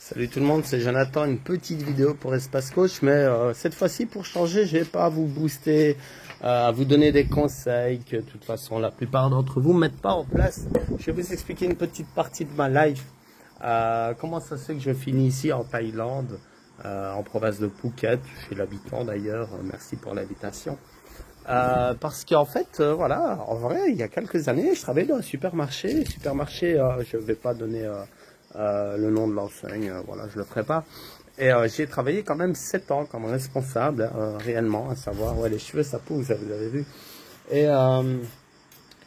Salut tout le monde, c'est Jonathan, une petite vidéo pour Espace Coach, mais cette fois-ci pour changer, je vais pas vous booster, à vous donner des conseils que de toute façon la plupart d'entre vous ne mettent pas en place. Je vais vous expliquer une petite partie de ma life, comment ça se fait que je finis ici en Thaïlande, en province de Phuket, je suis l'habitant d'ailleurs, merci pour l'invitation. Parce qu'en fait, voilà, en vrai, il y a quelques années, je travaillais dans un supermarché, je ne vais pas donner le nom de l'enseigne, voilà, je le ferai pas. Et j'ai travaillé quand même 7 ans comme responsable, réellement, à savoir, ouais, les cheveux, ça pousse, vous avez vu. Et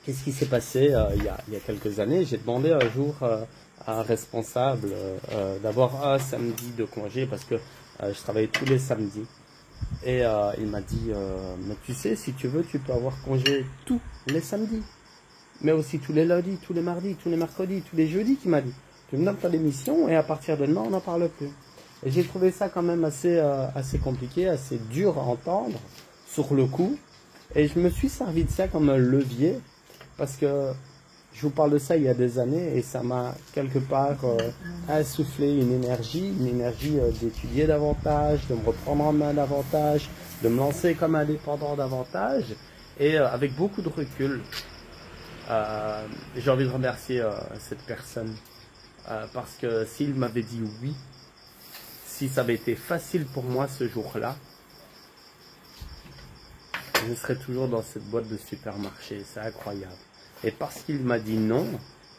qu'est-ce qui s'est passé il y a quelques années? J'ai demandé un jour à un responsable d'avoir un samedi de congé parce que je travaillais tous les samedis. Et il m'a dit, mais tu sais, si tu veux, tu peux avoir congé tous les samedis, mais aussi tous les lundis, tous les mardis, tous les mercredis, tous les jeudis, qu'il m'a dit. Tu me donnes ta démission et à partir de demain, on n'en parle plus. Et j'ai trouvé ça quand même assez compliqué, assez dur à entendre sur le coup. Et je me suis servi de ça comme un levier parce que je vous parle de ça il y a des années et ça m'a quelque part insufflé une énergie d'étudier davantage, de me reprendre en main davantage, de me lancer comme indépendant davantage et avec beaucoup de recul. J'ai envie de remercier cette personne parce que s'il m'avait dit oui, si ça avait été facile pour moi ce jour-là, je serais toujours dans cette boîte de supermarché, c'est incroyable. Et parce qu'il m'a dit non,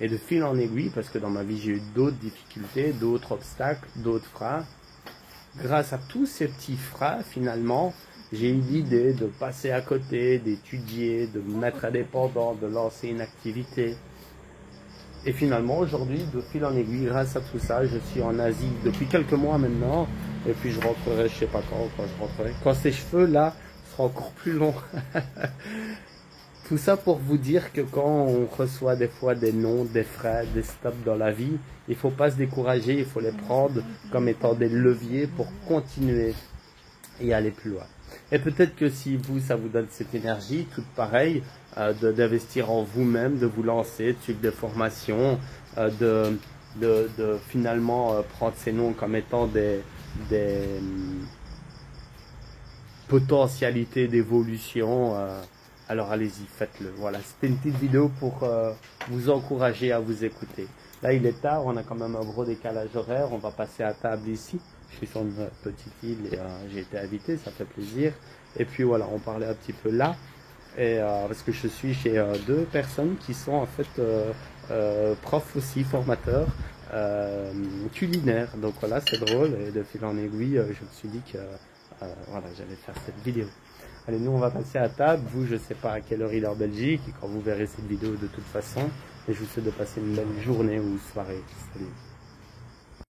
et de fil en aiguille, parce que dans ma vie j'ai eu d'autres difficultés, d'autres obstacles, d'autres freins, grâce à tous ces petits freins, finalement, j'ai eu l'idée de passer à côté, d'étudier, de me mettre indépendant, de lancer une activité. Et finalement, aujourd'hui, de fil en aiguille, grâce à tout ça, je suis en Asie depuis quelques mois maintenant, et puis je rentrerai, je sais pas quand je rentrerai, quand ces cheveux là seront encore plus longs. Tout ça pour vous dire que quand on reçoit des fois des noms, des freins, des stops dans la vie, il ne faut pas se décourager, il faut les prendre comme étant des leviers pour continuer et aller plus loin. Et peut-être que si vous, ça vous donne cette énergie, toute pareille, d'investir en vous-même, de vous lancer, de suivre des formations, de finalement prendre ces noms comme étant des potentialités d'évolution, alors allez-y, faites-le. Voilà, c'était une petite vidéo pour vous encourager à vous écouter. Là, il est tard, on a quand même un gros décalage horaire. On va passer à table ici. Je suis sur une petite île et j'ai été invité, ça fait plaisir. Et puis voilà, on parlait un petit peu là. Et, parce que je suis chez deux personnes qui sont en fait profs aussi, formateurs, culinaires. Donc voilà, c'est drôle. Et de fil en aiguille, je me suis dit que voilà, j'allais faire cette vidéo. Allez, nous on va passer à table. Vous, je sais pas à quelle heure il est en Belgique, et quand vous verrez cette vidéo de toute façon. Et je vous souhaite de passer une belle journée ou soirée. Salut.